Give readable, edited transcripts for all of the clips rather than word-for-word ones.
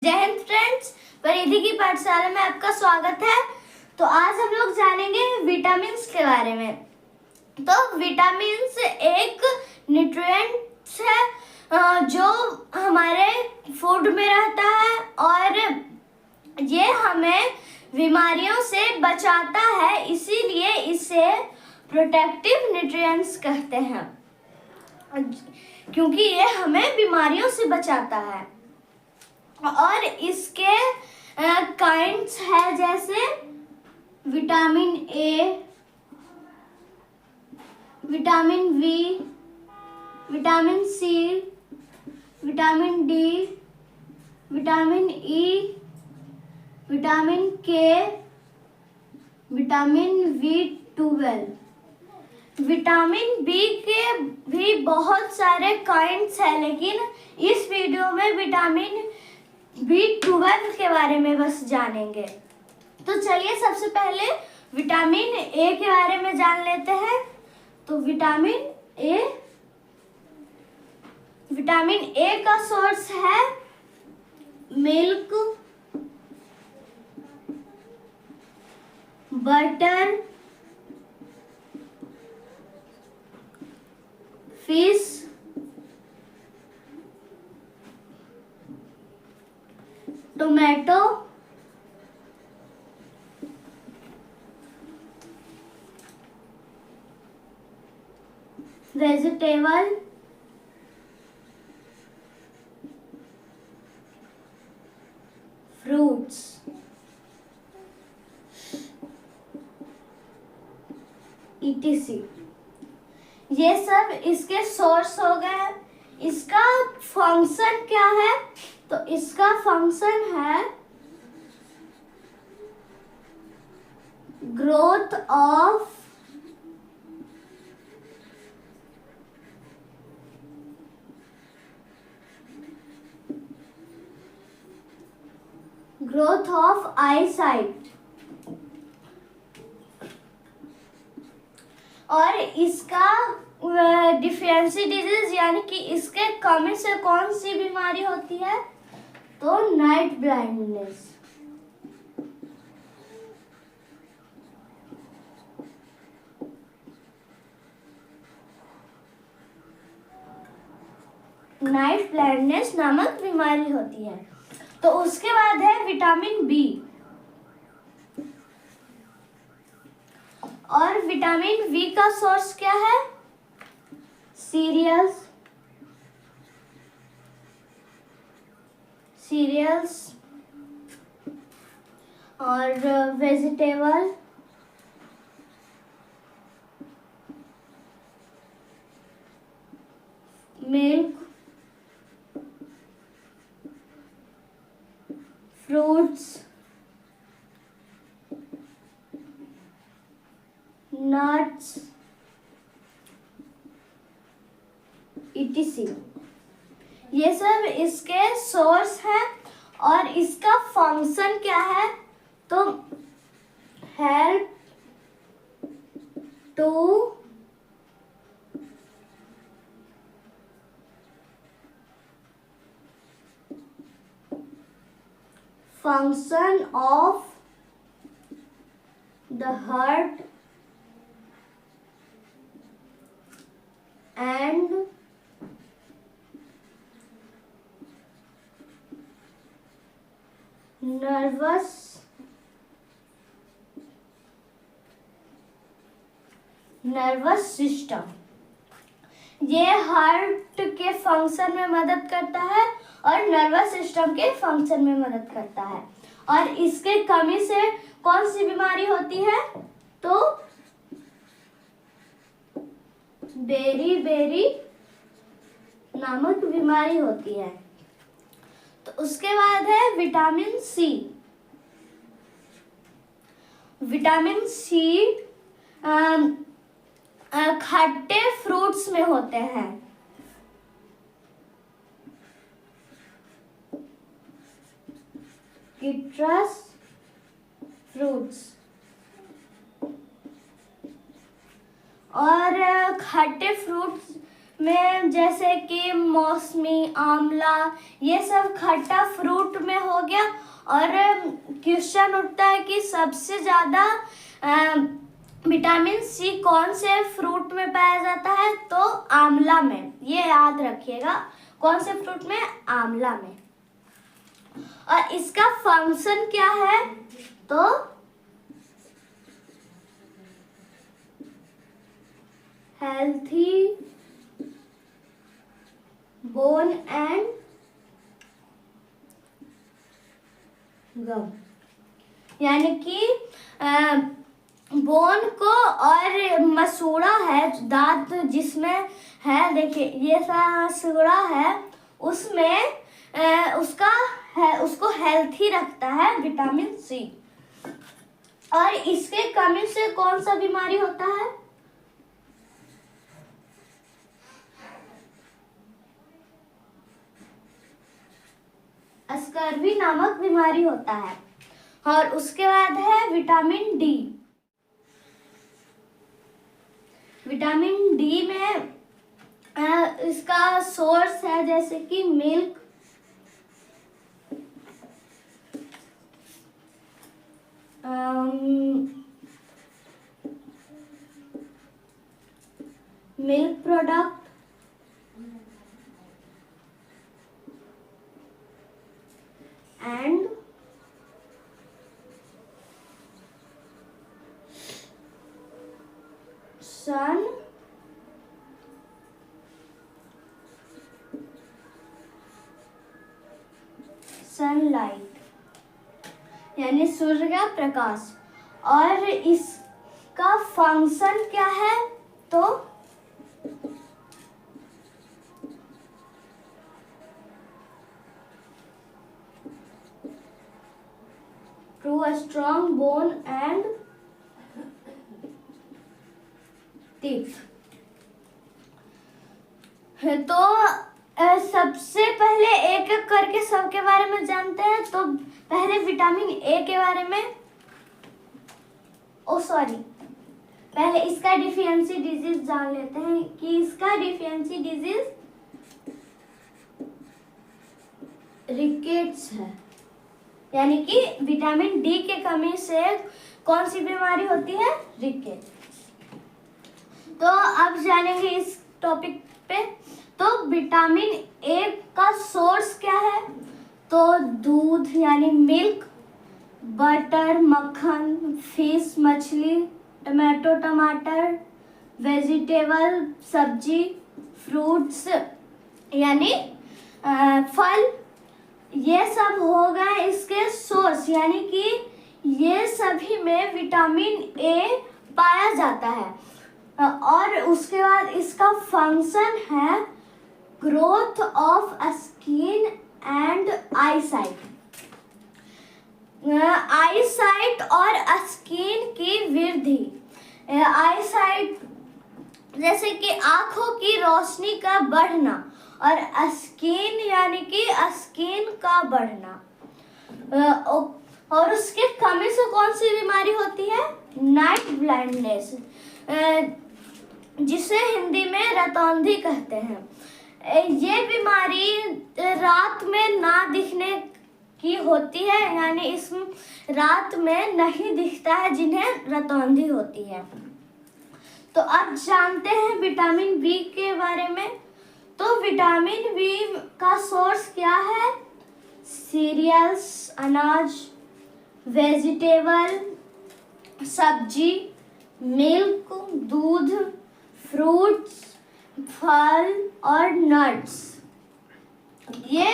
जय हिंद फ्रेंड्स, परिधि की पाठशाला में आपका स्वागत है। तो आज हम लोग जानेंगे विटामिन्स के बारे में। तो विटामिन्स एक न्यूट्रिएंट्स है जो हमारे फूड में रहता है और ये हमें बीमारियों से बचाता है, इसीलिए इसे प्रोटेक्टिव न्यूट्रिएंट्स कहते हैं, क्योंकि ये हमें बीमारियों से बचाता है। और इसके काइंड्स है जैसे vitamin A, vitamin B, vitamin C, vitamin D, vitamin E, vitamin K, vitamin B12। Vitamin B के भी बहुत सारे काइंड्स हैं, लेकिन इस वीडियो में विटामिन B12 के बारे में बस जानेंगे। तो चलिए सबसे पहले विटामिन ए के बारे में जान लेते हैं। तो विटामिन ए का सोर्स है milk, butter, fish, tomato, vegetable, fruits. ETC ये सब इसके सोर्स हो गए। इसका फंक्शन क्या है? तो इसका फंक्शन है ग्रोथ ऑफ आईसाइट। और इसका डिफिशियंसी डिजीज यानी कि इसके कमी से कौन सी बीमारी होती है? तो नाइट ब्लाइंडनेस। नाइट ब्लाइंडनेस नामक बीमारी होती है। तो उसके बाद है विटामिन बी। और विटामिन बी का सोर्स क्या है? सीरियल्स और vegetable, milk, fruits, nuts, ETC ये सब इसके सोर्स हैं। और इसका फंक्शन क्या है? तो help to function of the heart and nervous system. ये हार्ट के फंक्शन में मदद करता है और नर्वस सिस्टम के फंक्शन में मदद करता है। और इसके कमी से कौन सी बीमारी होती है? तो बेरी नामक बीमारी होती है। तो उसके बाद है विटामिन सी। विटामिन सी खट्टे फ्रूट्स में होते हैं। Citrus fruits. और खट्टे फ्रूट्स में जैसे कि मौसमी, आंवला, ये सब खट्टा फ्रूट में हो गया। और क्वेश्चन उठता है कि सबसे ज़्यादा विटामिन सी कौन से फ्रूट में पाया जाता है? तो आंवला में। ये याद रखिएगा, कौन से फ्रूट में? आंवला में। और इसका फंक्शन क्या है? तो हेल्थी बोन एंड गम, यानी कि बोन को, और मसूड़ा है दांत जिसमें है, देखिए ये मसूड़ा है, उसमें उसको हेल्थी रखता है विटामिन सी। और इसके कमी से कौन सा बीमारी होता है? स्कर्वी नामक बीमारी होता है। और उसके बाद है विटामिन डी। विटामिन डी में इसका सोर्स है जैसे कि milk, milk product, and sunlight, यानी सूर्य का प्रकाश। और इसका फंक्शन क्या है? तो to a strong bone and teeth. तो सबसे पहले एक एक करके सबके बारे में जानते हैं। तो पहले विटामिन ए के बारे में, पहले इसका डिफिशियंसी डिजीज जान लेते हैं कि इसका डिफिशियंसी डिजीज रिकेट्स है, यानी कि विटामिन डी के कमी से कौन सी बीमारी होती है? रिकेट्स। तो अब जानेंगे इस टॉपिक पे। तो विटामिन ए का सोर्स क्या है? तो दूध यानी मिल्क, बटर मक्खन, फिश मछली, टमाटो टमाटर, वेजिटेबल सब्जी, फ्रूट्स यानी फल, ये सब हो गए इसके सोर्स, यानी कि ये सभी में विटामिन ए पाया जाता है। और उसके बाद इसका फंक्शन है growth of skin and eyesight. Eyesight और स्किन की वृद्धि। आईसाइट जैसे कि आंखों की रोशनी का बढ़ना, और स्किन यानी कि स्किन का बढ़ना। और उसके कमी से कौन सी बीमारी होती है? नाइट ब्लाइंडनेस, जिसे हिंदी में रतौंधी कहते हैं। ये बीमारी रात में ना दिखने की होती है, यानी इस रात में नहीं दिखता है, जिन्हें रतौंधी होती है। तो अब जानते हैं विटामिन बी के बारे में। तो विटामिन बी का सोर्स क्या है? सीरियल्स, अनाज, वेजिटेबल सब्जी, मिल्क, दूध, फ्रूट्स, फल और नट्स। ये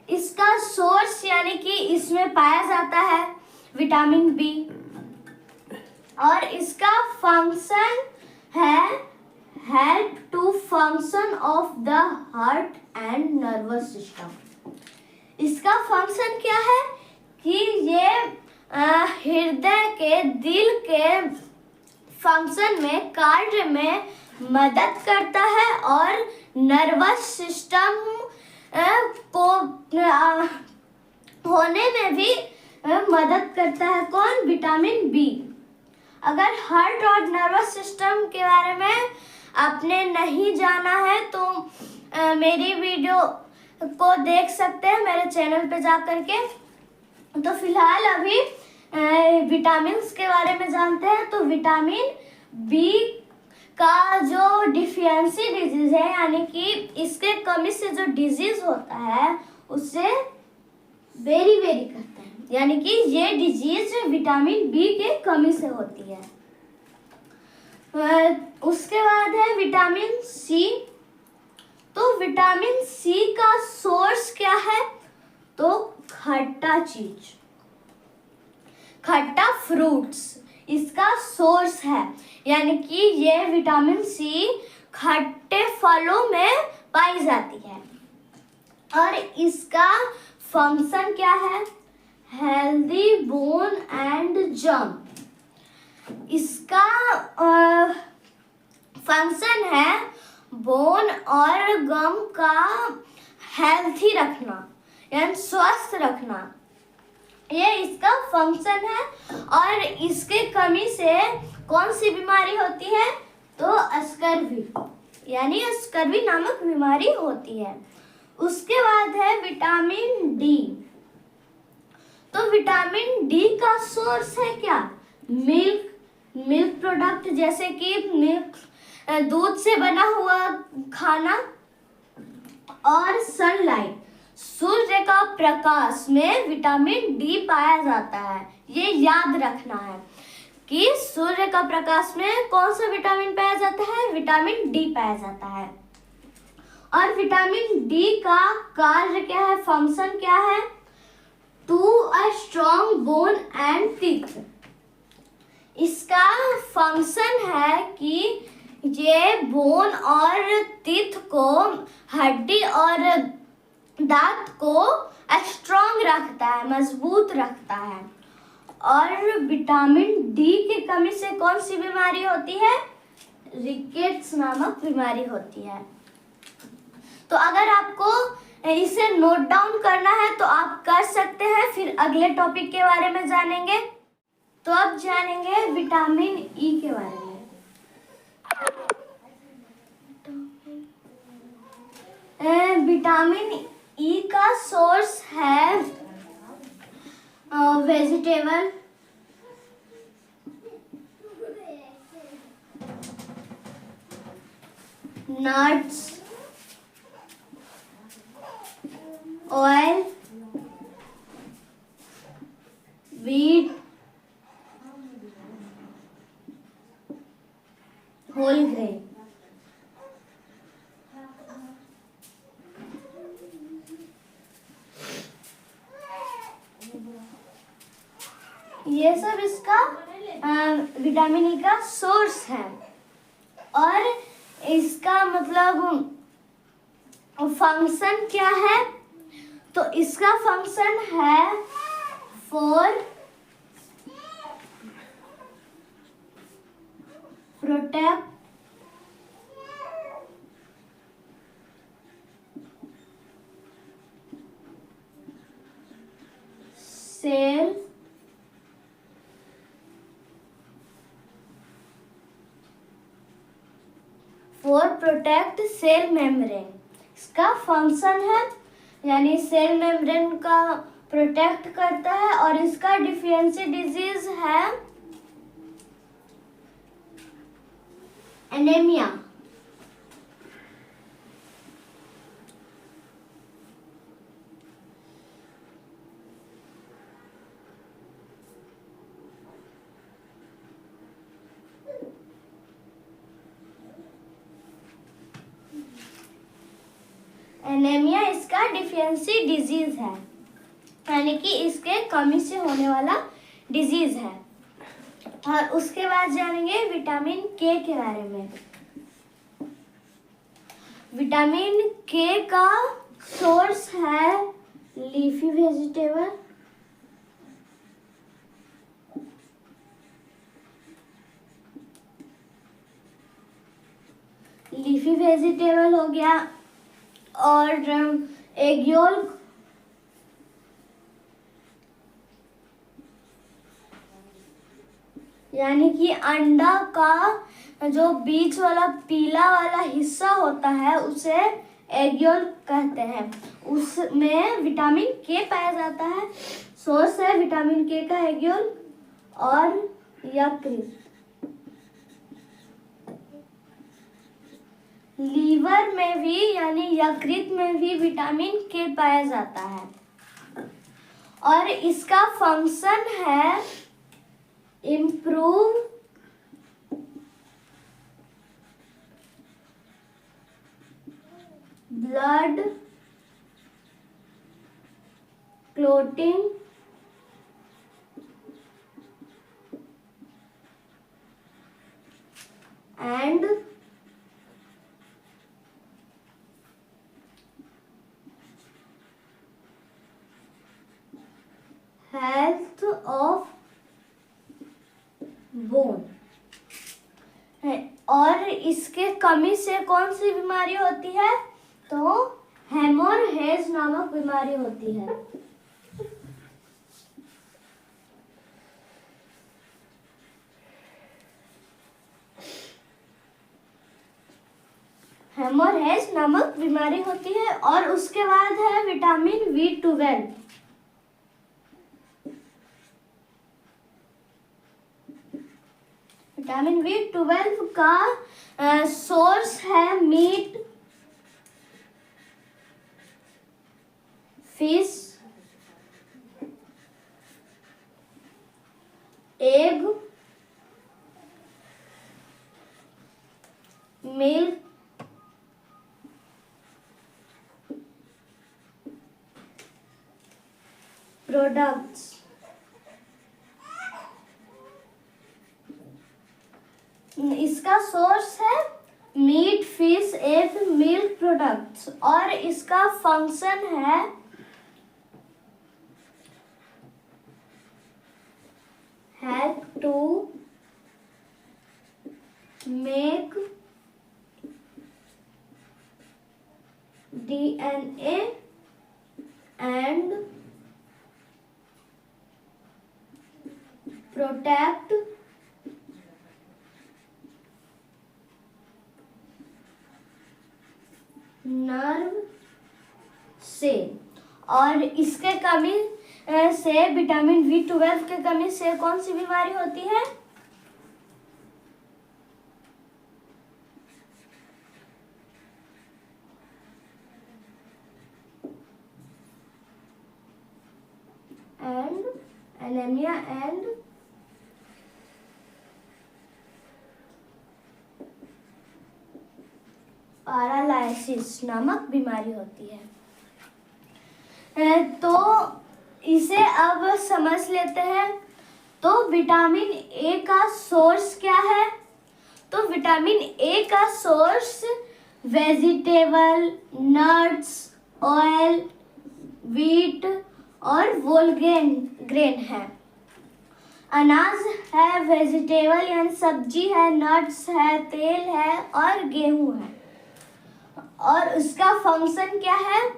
इसका सोर्स यानी कि इसमें पाया जाता है विटामिन बी। और इसका फंक्शन है help to function of the heart and nervous system. इसका फंक्शन क्या है कि ये हृदय के, दिल के फंक्शन में, कार्य में मदद करता है, और नर्वस सिस्टम को होने में भी मदद करता है। कौन? Vitamin B. अगर हार्ट और नर्वस सिस्टम के बारे में आपने नहीं जाना है तो मेरी वीडियो को देख सकते हैं मेरे चैनल पे जा करके। तो फिलहाल अभी विटामिन्स के बारे में जानते हैं। तो विटामिन बी का जो डिफिशियंसी डिजीज है, यानी कि इसके कमी से जो डिजीज होता है उससे वेरी करता है, यानी कि ये डिजीज विटामिन बी के कमी से होती है। उसके बाद है विटामिन सी। तो विटामिन सी का सोर्स क्या है? तो खट्टा चीज, खट्टा फ्रूट्स इसका सोर्स है, यानी कि ये विटामिन सी खट्टे फलों में पाई जाती है। और इसका फंक्शन क्या है? हेल्दी बोन एंड जम। इसका फंक्शन है बोन और गम का हेल्थी रखना, यानी स्वस्थ रखना, ये इसका फंक्शन है। और इसके कमी से कौन सी बीमारी होती है? तो स्कर्वी, यानी स्कर्वी नामक बीमारी होती है। उसके बाद है विटामिन डी। तो विटामिन डी का सोर्स है क्या? मिल्क प्रोडक्ट, जैसे कि मिल्क, दूध से बना हुआ खाना और सनलाइट, सूर्य का प्रकाश में विटामिन डी पाया जाता है। ये याद रखना है कि सूर्य का प्रकाश में कौन सा विटामिन पाया जाता है? विटामिन डी पाया जाता है। और विटामिन डी का कार्य क्या है? फंक्शन क्या है? To a strong bone and teeth. इसका फंक्शन है कि ये बोन और टीथ को, हड्डी और दांत को स्ट्रॉन्ग रखता है, मजबूत रखता है। और विटामिन डी की कमी से कौन सी बीमारी होती है? रिकेट्स नामक बीमारी होती है। तो अगर आपको इसे नोट डाउन करना है तो आप कर सकते हैं, फिर अगले टॉपिक के बारे में जानेंगे। तो अब जानेंगे विटामिन ई के बारे में। विटामिन ई का सोर्स है vegetable, nuts, oil, wheat, whole grain. ये सब इसका विटामिन ई का सोर्स है। और इसका मतलब फंक्शन क्या है? तो इसका फंक्शन है for protect cell for protect cell membrane. इसका फंक्शन है, यानी सेल मेम्ब्रेन का प्रोटेक्ट करता है। और इसका डिफिशियंसी डिजीज है एनीमिया। एनीमिया इसका डिफिशियंसी डिजीज है, यानी कि इसके कमी से होने वाला डिजीज है। और उसके बाद जानेंगे विटामिन के बारे में। विटामिन के का सोर्स है लीफी वेजिटेबल, लीफी वेजिटेबल हो गया, और एग योल्क, यानी कि अंडा का जो बीच वाला पीला वाला हिस्सा होता है उसे एग योल कहते हैं। उसमें विटामिन के पाया जाता है। सोर्स है विटामिन के का एग योल और यकृत। लीवर में भी यानी यकृत में भी विटामिन के पाया जाता है और इसका फंक्शन है improve blood clotting and health of bone है। और इसके कमी से कौन सी बीमारी होती है? तो हेमोरहेज नामक बीमारी होती है। हेमोरहेज नामक बीमारी होती है। और उसके बाद है विटामिन B12। विटामिन B12 का सोर्स है meat, fish, egg, milk, products. इसका सोर्स है meat, fish, egg, milk products और इसका फंक्शन है help to make DNA and protect nerve से। और इसके कमी से विटामिन B12 के कमी से कौन सी बीमारी होती है? एंड एनीमिया एंड पैरालाइसिस नामक बीमारी होती है। तो इसे अब समझ लेते हैं। तो विटामिन ए का सोर्स क्या है? तो विटामिन ए का source vegetable, nuts, oil, wheat और होल ग्रेन है। अनाज है, वेजिटेबल यानी सब्जी है, नट्स है, तेल है और गेहूं है। और उसका फंक्शन क्या है?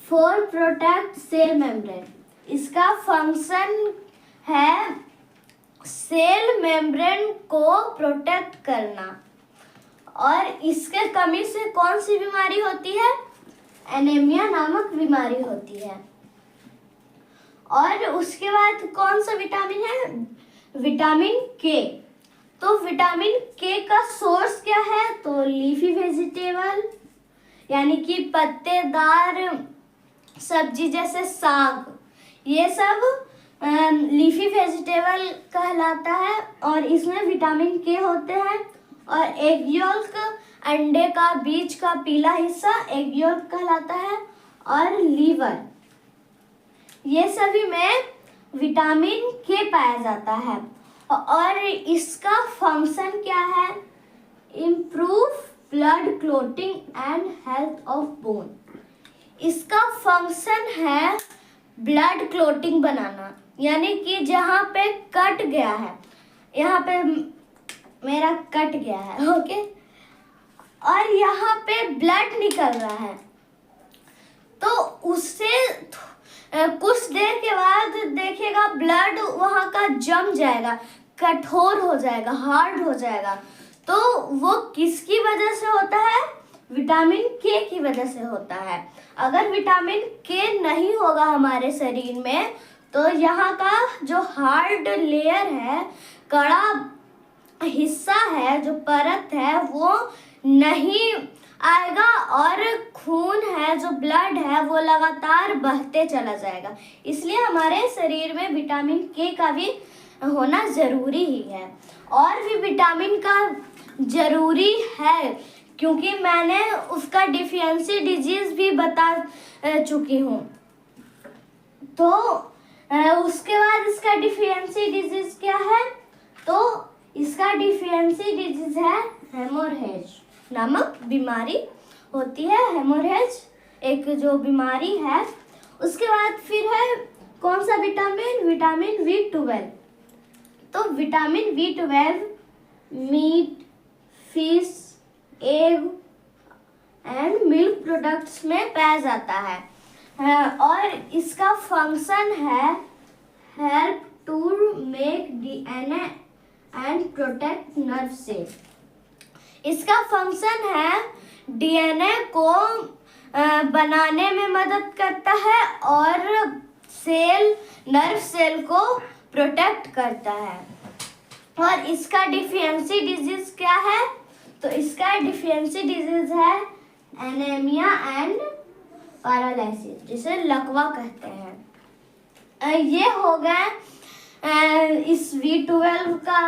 For protect cell membrane. इसका फंक्शन है सेल मेम्ब्रेन को प्रोटेक्ट करना। और इसके कमी से कौन सी बीमारी होती है? एनीमिया नामक बीमारी होती है। और उसके बाद कौन सा विटामिन है? विटामिन के। तो विटामिन के का सोर्स क्या है? तो लीफी वेजिटेबल यानी कि पत्तेदार सब्जी जैसे साग, ये सब लीफी वेजिटेबल कहलाता है और इसमें विटामिन के होते हैं। और एग योल्क, अंडे का बीच का पीला हिस्सा एग योल्क कहलाता है। और लीवर, ये सभी में विटामिन के पाया जाता है। और इसका फंक्शन क्या है? Improve blood clotting and health of bone. इसका फंक्शन है ब्लड क्लॉटिंग बनाना, यानी कि जहाँ पे कट गया है, यहाँ पे मेरा कट गया है, ओके, और यहाँ पे ब्लड निकल रहा है, तो उससे कुछ देर के बाद देखिएगा ब्लड वहाँ का जम जाएगा। कठोर हो जाएगा, हार्ड हो जाएगा। तो वो किसकी वजह से होता है? विटामिन के की वजह से होता है। अगर विटामिन के नहीं होगा हमारे शरीर में तो यहाँ का जो हार्ड लेयर है, कड़ा हिस्सा है, जो परत है, वो नहीं आएगा और खून है, जो ब्लड है, वो लगातार बहते चला जाएगा। इसलिए हमारे शरीर में विटामिन के का भी होना जरूरी ही है। और भी विटामिन का जरूरी है क्योंकि मैंने उसका डिफिशियंसी डिजीज भी बता चुकी हूँ। तो उसके बाद इसका डिफिशियंसी डिजीज क्या है? तो इसका डिफिशियंसी डिजीज है हेमोरेज नामक बीमारी होती है। हेमोरेज एक जो बीमारी है। उसके बाद फिर है कौन सा विटामिन? Vitamin B12। तो vitamin B12 meat, fish, egg and milk products में पाया जाता है। और इसका फंक्शन है help to make DNA and protect nerve cell. इसका फंक्शन है DNA को बनाने में मदद करता है और नर्व सेल को प्रोटेक्ट करता है। और इसका डिफिशियंसी डिजीज क्या है? तो इसका डिफिशियंसी डिजीज है एनीमिया एंड पैरालिसिस, जिसे लकवा कहते हैं। ये हो गया इस B12 का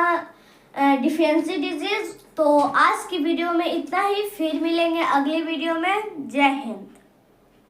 डिफिशियंसी डिजीज। तो आज की वीडियो में इतना ही, फिर मिलेंगे अगली वीडियो में। जय हिंद।